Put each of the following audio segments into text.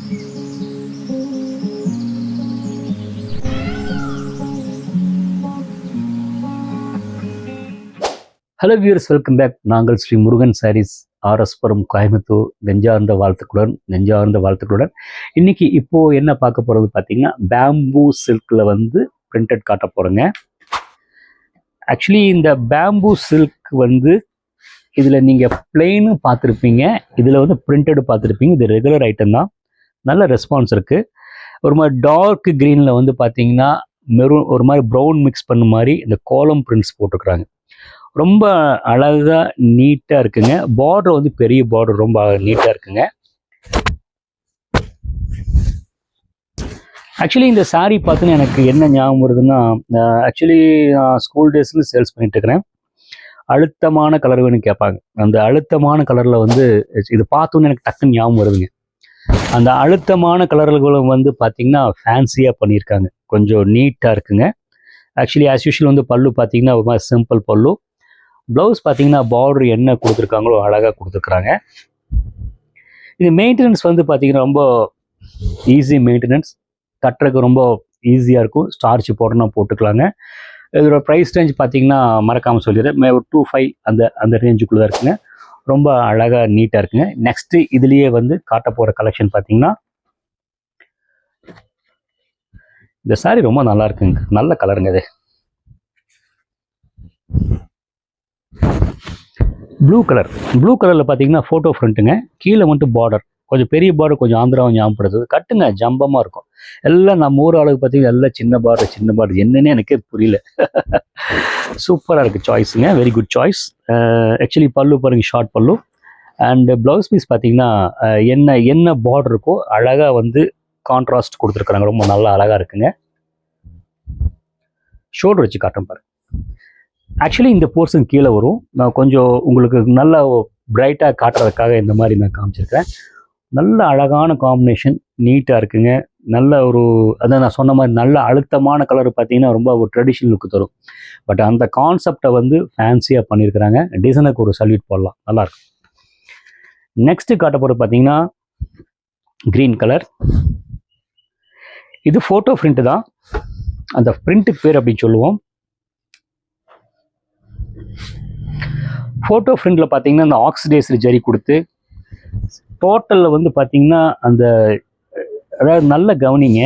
Hello viewers, welcome back. நாங்கள் ஸ்ரீ முருகன் சாரீஸ், ஆர்எஸ்புரம், கோயம்புத்தூர். நெஞ்சார்ந்த வாழ்த்துக்களுடன் இன்னைக்கு என்ன பார்க்க போகிறது பார்த்தீங்கன்னா, பேம்பூ சில்கில் பிரிண்டட் காட்ட போகிறேங்க. ஆக்சுவலி இந்த பேம்பூ சில்க் இதில் நீங்கள் பிளெயினு பார்த்துருப்பீங்க, இதில் பிரிண்டடு பார்த்துருப்பீங்க. இது ரெகுலர் ஐட்டம் தான், நல்ல ரெஸ்பான்ஸ் இருக்குது. ஒரு மாதிரி டார்க் க்ரீனில் பார்த்தீங்கன்னா மெரூன், ஒரு மாதிரி ப்ரௌன் மிக்ஸ் பண்ண மாதிரி இந்த கோலம் பிரிண்ட்ஸ் போட்டுக்கிறாங்க. ரொம்ப அழகாக நீட்டாக இருக்குங்க. பார்டர் பெரிய பார்டர், ரொம்ப நீட்டாக இருக்குங்க. ஆக்சுவலி இந்த சாரீ பார்த்துன்னு எனக்கு என்ன ஞாபகம் வருதுன்னா, ஆக்சுவலி நான் ஸ்கூல் டேஸில் சேல்ஸ் பண்ணிட்டு இருக்கிறேன். அழுத்தமான கலர் வேணும் கேட்பாங்க. அந்த அழுத்தமான கலரில் இது பார்த்தோன்னு எனக்கு டக்குன்னு ஞாபகம் வருதுங்க. அந்த அழுத்தமான கலர்களும் பார்த்தீங்கன்னா ஃபேன்சியாக பண்ணியிருக்காங்க, கொஞ்சம் நீட்டாக இருக்குங்க. ஆக்சுவலி ஆஸ் யூஷுவல் பல்லு பார்த்தீங்கன்னா ஒரு மாதிரி சிம்பிள் பல்லு. ப்ளவுஸ் பார்த்தீங்கன்னா பார்டர் என்ன கொடுத்துருக்காங்களோ அழகாக கொடுத்துருக்குறாங்க. இது மெயின்டெனன்ஸ் பார்த்தீங்கன்னா ரொம்ப ஈஸி மெயின்டெனன்ஸ், கட்டுறதுக்கு ரொம்ப ஈஸியாக இருக்கும். ஸ்டார்ச் போடணும் போட்டுக்கலாங்க. இதோட ப்ரைஸ் ரேஞ்ச் பார்த்தீங்கன்னா மறக்காமல் சொல்லிடுறேன், 25 அந்த ரேஞ்சுக்குள்ளே தான் இருக்குங்க. ரொம்ப அழகாக நீட்டாக இருக்குங்க. நெக்ஸ்ட்டு இதுலேயே காட்ட போகிற கலெக்ஷன் பார்த்தீங்கன்னா, இந்த சாரீ ரொம்ப நல்லா இருக்குங்க, நல்ல கலருங்க. இது ப்ளூ கலரில் பார்த்தீங்கன்னா ஃபோட்டோ ஃப்ரண்ட்டுங்க. கீழே பார்டர் கொஞ்சம் பெரிய பார்டர், கொஞ்சம் ஆந்திராவும் ஞாபகப்படுத்துது. கட்டுங்க ஜம்பமாக இருக்கும். எல்லாம் நம்ம ஊர் ஆளுக்கு பார்த்தீங்கன்னா எல்லாம் சின்ன பார்டர் என்னன்னே எனக்கே புரியல. சூப்பராக இருக்குது சாய்ஸுங்க, வெரி குட் சாய்ஸ். ஆக்சுவலி பல்லு பாருங்க, ஷார்ட் பல்லு. அண்டு ப்ளவுஸ் பீஸ் பார்த்தீங்கன்னா என்ன பார்டர் இருக்கோ அழகாக கான்ட்ராஸ்ட் கொடுத்துருக்குறாங்க. ரொம்ப நல்லா அழகாக இருக்குங்க. ஷோல்டர் வச்சு காட்டுறேன் பாருங்க. ஆக்சுவலி இந்த போர்ஷன் கீழே வரும். நான் கொஞ்சம் உங்களுக்கு நல்லா பிரைட்டாக காட்டுறதுக்காக இந்த மாதிரி நான் காமிச்சிருக்கேன். நல்ல அழகான காம்பினேஷன், நீட்டாக இருக்குங்க. நல்ல ஒரு அதான் நான் சொன்ன மாதிரி நல்ல அழுத்தமான கலர் பார்த்தீங்கன்னா ரொம்ப ஒரு ட்ரெடிஷ்னல் லுக்கு தரும். பட் அந்த கான்செப்டை ஃபேன்சியாக பண்ணியிருக்கிறாங்க. டிசைனுக்கு ஒரு சல்யூட் போடலாம், நல்லாயிருக்கும். நெக்ஸ்ட்டு காட்ட போகிறது பார்த்தீங்கன்னா க்ரீன் கலர். இது ஃபோட்டோ பிரிண்ட் தான், அந்த பிரிண்ட்டுக்கு பேர் அப்படின்னு சொல்லுவோம். ஃபோட்டோ ஃப்ரண்டில் பார்த்தீங்கன்னா அந்த ஆக்சிடைஸ்டு ஜரி கொடுத்து, டோட்டலில் பார்த்தீங்கன்னா அந்த அதாவது நல்ல கவனிங்க,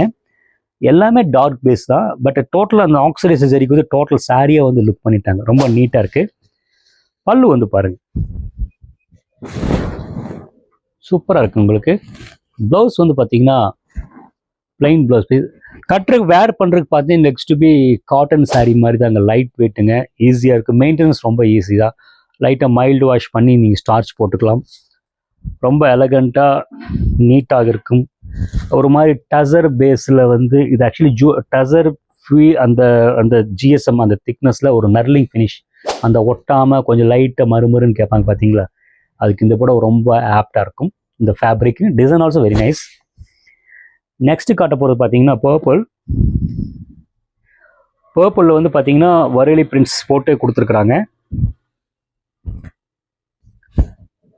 எல்லாமே டார்க் பேஸ் தான். பட் டோட்டலாக அந்த ஆக்சிடைஸ்டு ஜரிக்கு டோட்டல் சாரியாக லுக் பண்ணிட்டாங்க. ரொம்ப நீட்டாக இருக்குது. பல்லு பாருங்கள், சூப்பராக இருக்குது உங்களுக்கு. ப்ளவுஸ் பார்த்தீங்கன்னா பிளைன் ப்ளவுஸ் பீஸ். கட்டுறதுக்கு வேர் பண்ணுறதுக்கு பார்த்தீங்கன்னா நெக்ஸ்ட் பி காட்டன் சாரீ மாதிரி தான். அங்கே லைட் வெயிட்டுங்க, ஈஸியாக இருக்குது. மெயின்டெனன்ஸ் ரொம்ப ஈஸி தான். லைட்டாக மைல்டு வாஷ் பண்ணி நீங்கள் ஸ்டார்ச் போட்டுக்கலாம். ரொம்ப எலகண்ட்டாக நீட்டாக இருக்கும். ஒரு மாதிரி டசர் பேஸில் இது ஆக்சுவலி டசர் ஃப்ரீ, அந்த ஜிஎஸ்எம் அந்த திக்னஸில் ஒரு நர்லிங் ஃபினிஷ், அந்த ஒட்டாமல் கொஞ்சம் லைட்டாக மறுமருன்னு கேட்பாங்க பார்த்தீங்களா, அதுக்கு இந்த படம் ரொம்ப ஆப்டாக இருக்கும். இந்த fabric design also very nice. Next காட்ட போகிறது பார்த்தீங்கன்னா பர்பிளில் பார்த்தீங்கன்னா வரைலி பிரிண்ட்ஸ் போட்டு கொடுத்துருக்குறாங்க.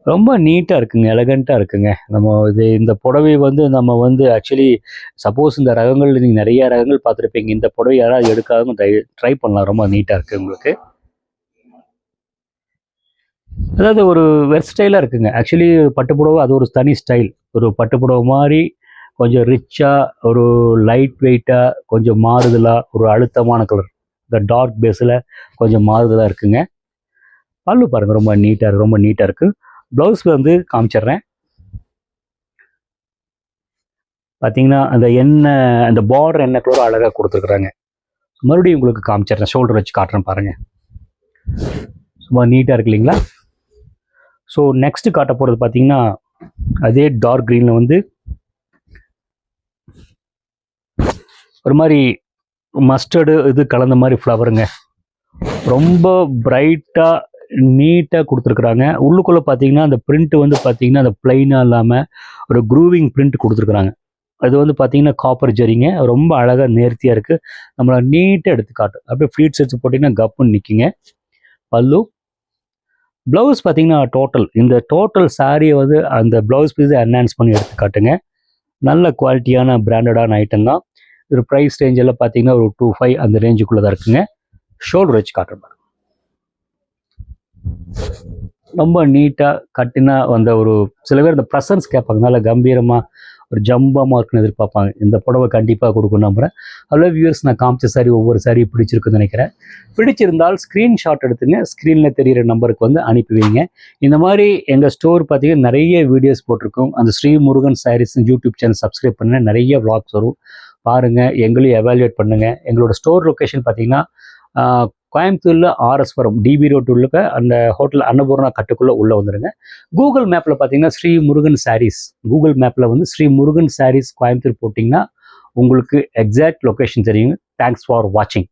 ரொம்ப நீட்டாக இருக்குங்க, எலகண்ட்டாக இருக்குங்க. நம்ம இந்த புடவை நம்ம ஆக்சுவலி சப்போஸ் இந்த ரகங்கள் நீங்கள் நிறைய ரகங்கள் பார்த்துருப்பீங்க. இந்த புடவை யாராவது எடுக்காதவங்க ட்ரை பண்ணலாம், ரொம்ப நீட்டாக இருக்குது உங்களுக்கு. அதாவது ஒரு வெர்ஸ்டைலாக இருக்குங்க. ஆக்சுவலி பட்டுப்புடவை அது ஒரு தனி ஸ்டைல். ஒரு பட்டுப்புடவை மாதிரி கொஞ்சம் ரிச்சாக, ஒரு லைட் வெயிட்டாக, கொஞ்சம் மாறுதலாக, ஒரு அழுத்தமான கலர், இந்த டார்க் பேஸில் கொஞ்சம் மாறுதலாக இருக்குங்க. பல்லு பாருங்கள், ரொம்ப நீட்டாக இருக்குது. ப்ளவுஸ் காமிச்சிட்றேன். பார்த்தீங்கன்னா அந்த பார்டர் என்ன கலரோ அழகாக கொடுத்துருக்குறாங்க. மறுபடியும் உங்களுக்கு காமிச்சிட்றேன், ஷோல்டர் வச்சு காட்டுறேன் பாருங்கள். சும்மா நீட்டாக இருக்கு இல்லைங்களா? ஸோ நெக்ஸ்ட்டு காட்ட போகிறது பார்த்தீங்கன்னா அதே டார்க் க்ரீனில் ஒரு மாதிரி மஸ்டர்டு இது கலந்த மாதிரி ஃப்ளவருங்க. ரொம்ப பிரைட்டாக நீட்டாக கொடுத்துருக்குறாங்க. உள்ளுக்குள்ளே பார்த்தீங்கன்னா அந்த பிரிண்ட் பார்த்தீங்கன்னா அந்த பிளைனாக இல்லாமல் ஒரு க்ரூவிங் பிரிண்ட் கொடுத்துருக்குறாங்க. அது பார்த்தீங்கன்னா காப்பர் ஜரிங்க, ரொம்ப அழகாக நேர்த்தியாக இருக்குது. நம்மளை நீட்டாக எடுத்து காட்டும். அப்படியே ஃப்ளீட்ஸ் எடுத்து போட்டிங்கன்னா கப்புன்னு நிற்குங்க. பல்லு. ப்ளவுஸ் பார்த்தீங்கன்னா இந்த டோட்டல் சாரியை அந்த ப்ளவுஸ் பீஸை என்ஹான்ஸ் பண்ணி எடுத்து காட்டுங்க. நல்ல குவாலிட்டியான பிராண்டடான ஐட்டம் தான். ஒரு ப்ரைஸ் ரேஞ்செல்லாம் பார்த்தீங்கன்னா ஒரு 2,500 அந்த ரேஞ்சுக்குள்ளே தான் இருக்குங்க. ஷோல்டர் வச்சு காட்டுறேன். ரொம்ப நீட்டாக கட்டினா வந்த ஒரு சில பேர் இந்த ப்ரெசன்ஸ் கேட்பாங்க, நல்ல கம்பீரமாக ஒரு ஜம்பமாக இருக்குன்னு எதிர்பார்ப்பாங்க. இந்த புடவை கண்டிப்பாக கொடுக்கும் நம்புகிறேன். அவ்வளோ வியூவர்ஸ் நான் காமிச்ச சாரி ஒவ்வொரு சாரி பிடிச்சிருக்குன்னு நினைக்கிறேன். பிடிச்சிருந்தால் ஸ்க்ரீன்ஷாட் எடுத்துங்க, ஸ்க்ரீனில் தெரிகிற நம்பருக்கு வந்து அனுப்பி வைங்க. இந்த மாதிரி எங்கள் ஸ்டோர் பார்த்தீங்கன்னா நிறைய வீடியோஸ் போட்டிருக்கோம். அந்த Shri Murugan sarees YouTube channel subscribe பண்ண நிறைய vlogs வரும், பாருங்கள். எங்களையும் எவாலுவேட் பண்ணுங்கள். எங்களோட ஸ்டோர் லொக்கேஷன் பார்த்தீங்கன்னா கோயம்புத்தூரில் ஆர்எஸ்புரம் டிபி ரோட் உள்ள அந்த ஹோட்டல் அன்னபூர்ணா கட்டுக்குள்ளே உள்ளே வந்துடுங்க. கூகுள் மேப்பில் பார்த்தீங்கன்னா ஸ்ரீ முருகன் சாரீஸ், கூகுள் மேப்பில் வந்து ஸ்ரீ முருகன் சாரீஸ் கோயம்புத்தூர் போட்டிங்கன்னா உங்களுக்கு எக்ஸாக்ட் லொக்கேஷன் தெரியும். தேங்க்ஸ் ஃபார் வாட்சிங்.